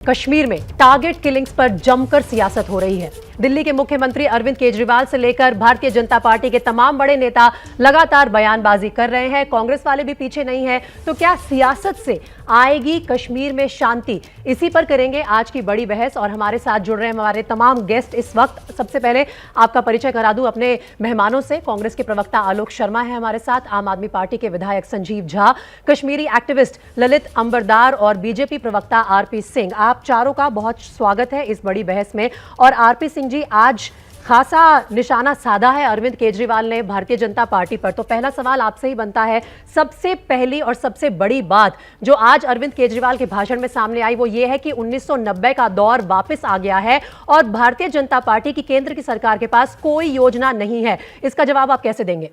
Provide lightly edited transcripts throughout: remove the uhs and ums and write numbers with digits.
कश्मीर में target killings पर जमकर सियासत हो रही है। दिल्ली के मुख्यमंत्री अरविंद केजरीवाल से लेकर भारतीय जनता पार्टी के तमाम बड़े नेता लगातार बयानबाजी कर रहे हैं। कांग्रेस वाले भी पीछे नहीं हैं। तो क्या सियासत से आएगी कश्मीर में शांति? इसी पर करेंगे आज की बड़ी बहस और हमारे साथ जुड़ रहे हैं हमारे तमाम गेस्ट इस वक्त। सबसे पहले आपका परिचय करा दूं अपने मेहमानों से। कांग्रेस के प्रवक्ता आलोक शर्मा है हमारे साथ, आम आदमी पार्टी के विधायक संजीव झा, कश्मीरी एक्टिविस्ट ललित अंबरदार और बीजेपी प्रवक्ता आरपी सिंह। आप चारों का बहुत स्वागत है इस बड़ी बहस में। और आरपी सिंह जी, आज खासा निशाना साधा है अरविंद केजरीवाल ने भारतीय जनता पार्टी पर। तो पहला सवाल आपसे ही बनता है, सबसे पहली और सबसे बड़ी बात जो आज अरविंद केजरीवाल के भाषण में सामने आई वो ये है कि 1990 का दौर वापस आ गया है और भारतीय जनता पार्टी की केंद्र की सरकार के पास कोई योजना नहीं है। इसका जवाब आप कैसे देंगे?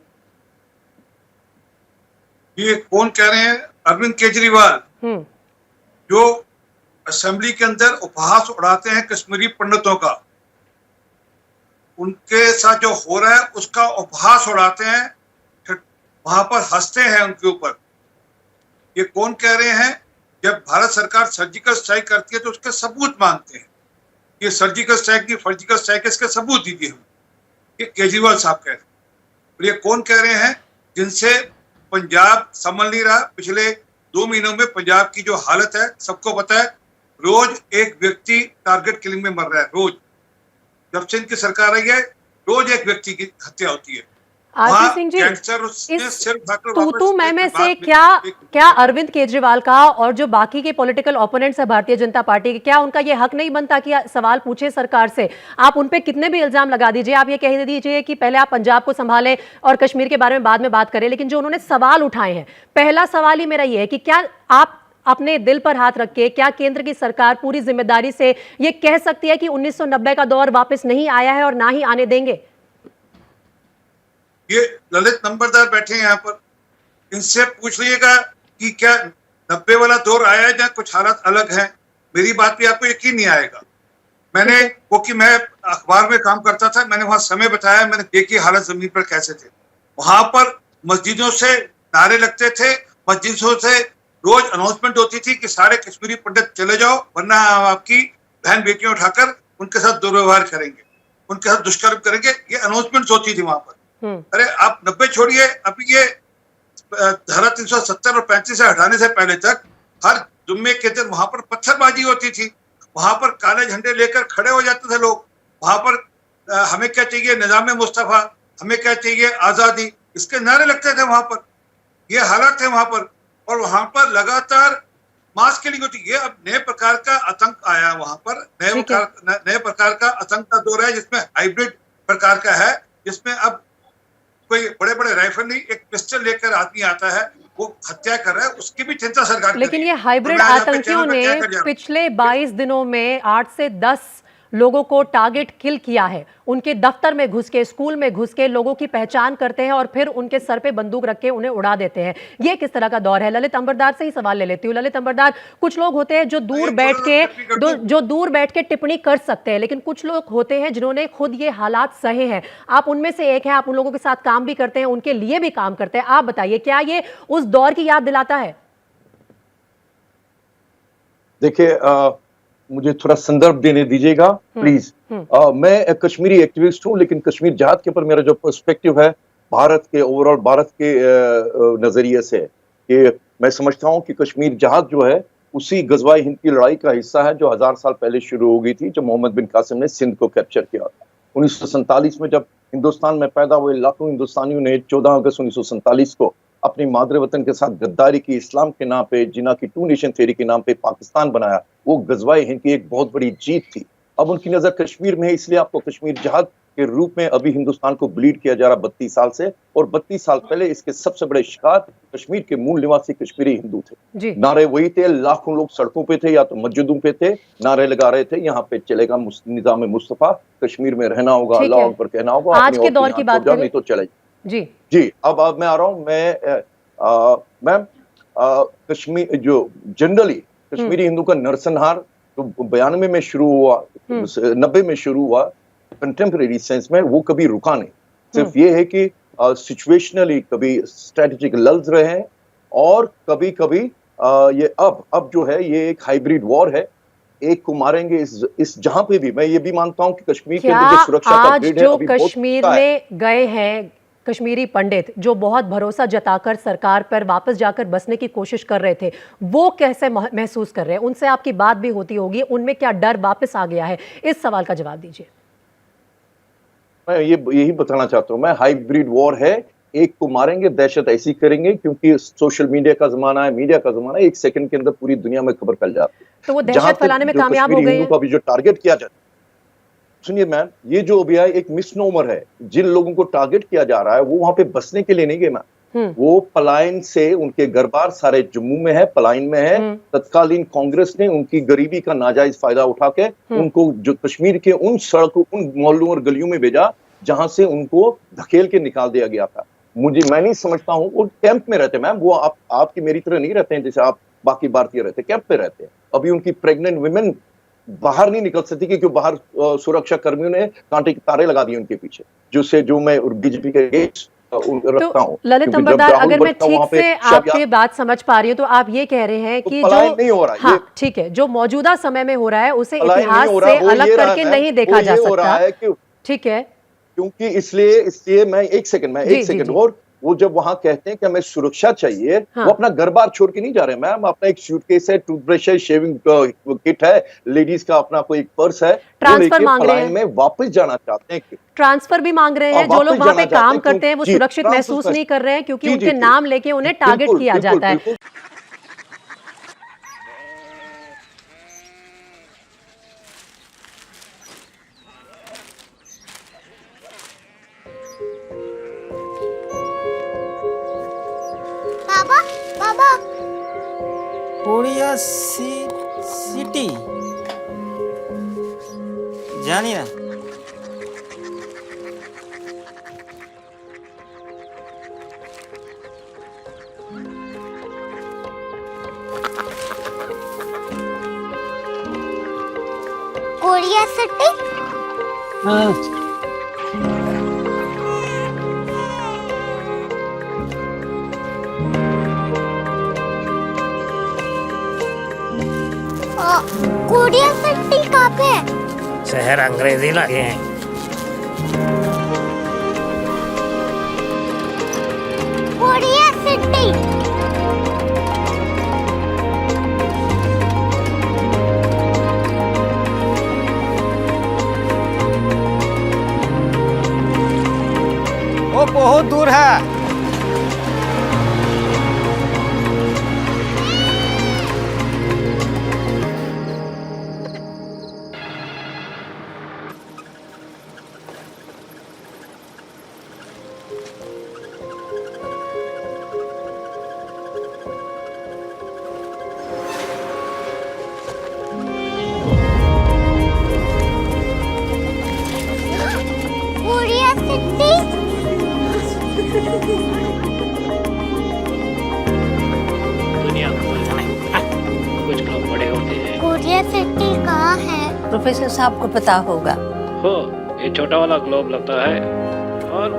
ये कौन कह रहे हैं? अरविंद केजरीवाल, जो असेंबली के अंदर उपहास उड़ाते हैं कश्मीरी पंडितों का, उनके साथ जो हो रहा है उसका उपहास उड़ाते हैं, फिर वहां पर हंसते हैं उनके ऊपर। ये कौन कह रहे हैं? जब भारत सरकार सर्जिकल स्ट्राइक करती है तो उसके सबूत मांगते हैं। ये सर्जिकल स्ट्राइक की फर्जिकल स्ट्राइक, इसके सबूत दीजिए हम। ये केजरीवाल साहब कह रहे हैं। और ये कौन कह रहे हैं? जिनसे पंजाब संभल नहीं रहा। पिछले 2 महीनों में पंजाब की जो हालत है सबको पता है। रोज एक व्यक्ति टारगेट किलिंग में मर रहा है। रोज जब से इनकी सरकार आई है रोज एक व्यक्ति की हत्या होती है। आरपी सिंह जी, इस तू मैं से क्या अरविंद केजरीवाल का और जो बाकी के पॉलिटिकल ओपोनेंट्स है भारतीय जनता पार्टी के, क्या उनका ये हक नहीं बनता कि सवाल पूछे सरकार से? आप उन पे कितने भी इल्जाम लगा दीजिए, आप ये कह दीजिए कि पहले आप पंजाब को संभालें और कश्मीर के बारे में बाद में बात करें, लेकिन जो उन्होंने सवाल उठाए हैं, पहला सवाल ही मेरा ये है कि क्या आप अपने दिल पर हाथ रख के, क्या केंद्र की सरकार पूरी जिम्मेदारी से ये कह सकती है कि 1990 का दौर वापस नहीं आया है और ना ही आने देंगे? ये ललित नंबरदार बैठे हैं यहाँ पर, इनसे पूछ लीजिएगा कि क्या 90 वाला दौर आया है या कुछ हालात अलग हैं। मेरी बात पे आपको यकीन नहीं आएगा। मैंने, क्योंकि मैं अखबार में काम करता था, मैंने वहां समय बताया, मैंने देखी हालत जमीन पर कैसे थे। वहां पर मस्जिदों से नारे लगते थे, मस्जिदों से रोज अनाउंसमेंट होती थी कि सारे कश्मीरी पंडित चले जाओ वरना आपकी बहन बेटियां उठाकर उनके साथ दुर्व्यवहार करेंगे, उनके साथ दुष्कर्म करेंगे। ये अनाउंसमेंट होती थी वहां पर। अरे आप 90 छोड़िए, अभी ये धारा 370 और 35 से हटाने से पहले तक हर जुम्मे के दिन वहां पर पत्थरबाजी होती थी। वहां पर काले झंडे लेकर खड़े हो जाते थे लोग। वहां पर हमें क्या चाहिए, निजाम मुस्तफा, हमें क्या चाहिए, आजादी, इसके नारे लगते थे वहां पर। ये हालात थे वहां पर। और वहां पर लगातार मास किलिंग होती है। अब नए प्रकार का आतंक आया वहां पर, नए प्रकार का आतंक का दौर है जिसमें हाइब्रिड प्रकार का है, जिसमें अब कोई बड़े बड़े राइफल नहीं, एक पिस्टल लेकर आदमी आता है, वो हत्या कर रहा है, उसकी भी चिंता सरकार। लेकिन ये हाइब्रिड आतंकियों ने पिछले 22 दिनों में 8 से 10 लोगों को टारगेट किल किया है। उनके दफ्तर में घुस के, स्कूल में घुस के लोगों की पहचान करते हैं और फिर उनके सर पे बंदूक रख के उन्हें उड़ा देते हैं। ये किस तरह का दौर है? ललित अंबरदार से ही सवाल ले लेती हूँ। ललित अंबरदार, कुछ लोग होते हैं जो दूर बैठ के टिप्पणी कर सकते हैं, लेकिन कुछ लोग होते हैं जिन्होंने खुद ये हालात सहे हैं। आप उनमें से एक हैं, आप उन लोगों के साथ काम भी करते हैं, उनके लिए भी काम करते हैं। आप बताइए, क्या ये उस दौर की याद दिलाता है? देखिए, मुझे थोड़ा संदर्भ देने दीजिएगा प्लीज। मैं कश्मीरी एक्टिविस्ट हूं, लेकिन कश्मीर जहाद के ऊपर मेरा जो पर्सपेक्टिव है भारत के ओवरऑल, भारत के नजरिए से, कि मैं समझता हूं कि कश्मीर जहाद जो है उसी गजवाए हिंद की लड़ाई का हिस्सा है जो 1000 साल पहले शुरू हो गई थी, जब मोहम्मद बिन कासिम ने सिंध को कैप्चर किया। 1947 में जब हिंदुस्तान में पैदा हुए लाखों हिंदुस्तानियों ने 14 अगस्त 1947 को अपनी मादरे वतन के साथ गद्दारी की, इस्लाम के नाम पे, जिना की 2 नेशन थ्योरी के नाम पे पाकिस्तान बनाया। वो गजवाए हिंद की एक बहुत बड़ी जीत थी। अब उनकी नजर कश्मीर में है, इसलिए आपको कश्मीर जहाद के रूप में अभी हिंदुस्तान को ब्लीड किया जा रहा 32 साल से। और 32 साल पहले इसके सबसे बड़े शिकार कश्मीर के मूल निवासी कश्मीरी हिंदू थे। नारे वही थे, लाखों लोग सड़कों पे थे या तो मस्जिदों पे थे, नारे लगा रहे थे, यहाँ पे चलेगा निजाम मुस्तफा, कश्मीर में रहना होगा, अल्लाह अकबर कहना होगा, आज के दौर की बात करें नहीं तो चले जी। अब मैं आ रहा हूँ। मैम, कश्मीर जो जनरली कश्मीरी हिंदू का नरसंहार तो 92 में शुरू हुआ, 90 में शुरू हुआ, कंटेम्परेरी सेंस में वो कभी रुका नहीं। सिर्फ ये है कि सिचुएशनली कभी स्ट्रेटेजिक लल्स रहे हैं और कभी कभी ये अब जो है ये एक हाइब्रिड वॉर है एक को मारेंगे इस जहां पे भी। मैं ये भी मानता हूं कि कश्मीर के क्या अंदर जो सुरक्षा का आज ग्रिड है जो अभी बहुत कश्मीर छोटा है। में गए हैं कश्मीरी पंडित जो बहुत भरोसा जताकर सरकार पर वापस जाकर बसने की कोशिश कर रहे थे, वो कैसे महसूस कर रहे हैं? उनसे आपकी बात भी होती होगी, उनमें क्या डर वापस आ गया है? इस सवाल का जवाब दीजिए। मैं यही बताना चाहता हूं, मैं हाइब्रिड वॉर है, एक को मारेंगे, दहशत ऐसी करेंगे क्योंकि सोशल मीडिया का जमाना है, मीडिया का जमाना है, एक सेकंड के अंदर पूरी दुनिया में खबर फैल जाती है। तो वो जहां दहशत तक फैलाने में जो कामयाब हो कश्मीरी गए हिंदू हैं? का अभी जो टारगेट किया जाता है, सुनिए मैम, ये जो अभी है एक मिसनोमर है। जिन लोगों को टारगेट किया जा रहा है वो वहां पे बसने के लिए नहीं गए मैम, वो पलायन से, उनके घर बार सारे जम्मू में है, पलायन में है। तत्कालीन कांग्रेस ने उनकी गरीबी का नाजायज फायदा उठा के उनको जो कश्मीर के उन सड़कों, उन मोहल्लों और गलियों में भेजा जहां से उनको धकेल के निकाल दिया गया था। मैं नहीं समझता हूं, वो कैंप में रहते मैम, वो आपकी मेरी तरह नहीं रहते हैं जैसे आप बाकी भारतीय रहते, कैंप में रहते हैं। अभी उनकी प्रेग्नेंट वुमेन बाहर नहीं निकल सकती क्योंकि बाहर सुरक्षा कर्मियों ने कांटे के तारे लगा दिए उनके पीछे, जो मैं बीजेपी के अगेंस्ट रखता हूं। तो ललित अंबरदार, अगर मैं ठीक से आपकी बात समझ पा रही हूँ तो आप ये कह रहे हैं कि जो नहीं हो रहा, हाँ ठीक है, जो मौजूदा समय में हो रहा है उसे इतिहास से अलग करके नहीं देखा जा सकता, ठीक है? क्योंकि इसलिए मैं एक सेकंड और वो जब वहां कहते हैं कि हमें सुरक्षा चाहिए, हाँ। वो अपना घर बार छोड़ के नहीं जा रहे मैम, अपना एक सूटकेस है, टूथब्रश है, शेविंग किट है, लेडीज का अपना कोई पर्स है, ट्रांसफर मांग रहे हैं, में वापस जाना चाहते हैं, ट्रांसफर भी मांग रहे हैं। जो लोग वहां पे काम करते हैं वो सुरक्षित महसूस नहीं कर रहे हैं क्योंकि उनके नाम लेके उन्हें टारगेट किया जाता है। बाबा कोरिया सिटी जानी ना? Korea city? हाँ। कोरिया सिटी कहाँ पे है? शहर अंग्रेजी लगे हैं। Korea city. वो बहुत दूर है। दुनिया कुछ लोग बड़े होते हैं। कोरिया सिटी कहाँ है? प्रोफेसर साहब को पता होगा। हो, ये छोटा वाला ग्लोब लगता है और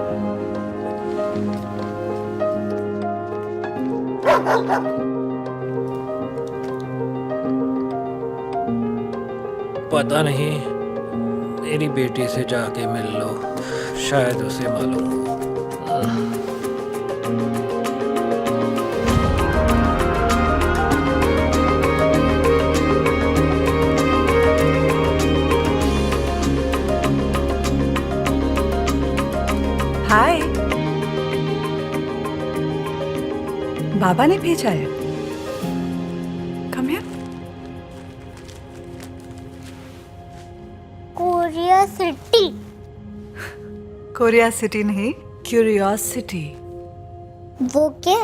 पता नहीं, मेरी बेटी से जाके मिल लो, शायद उसे मालूम हो। हाय, बाबा ने भेजा है। Come here. Korea city. Korea city नहीं, क्यूरियोसिटी। वो क्या?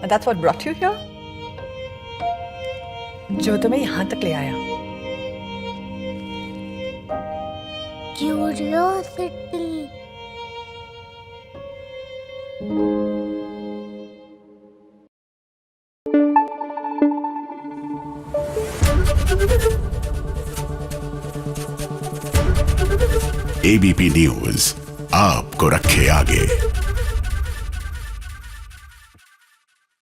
That's what brought you here? जो तुम्हें यहाँ तक ले आया। क्यूरियोसिटी। एबीपी न्यूज आपको रखे आगे।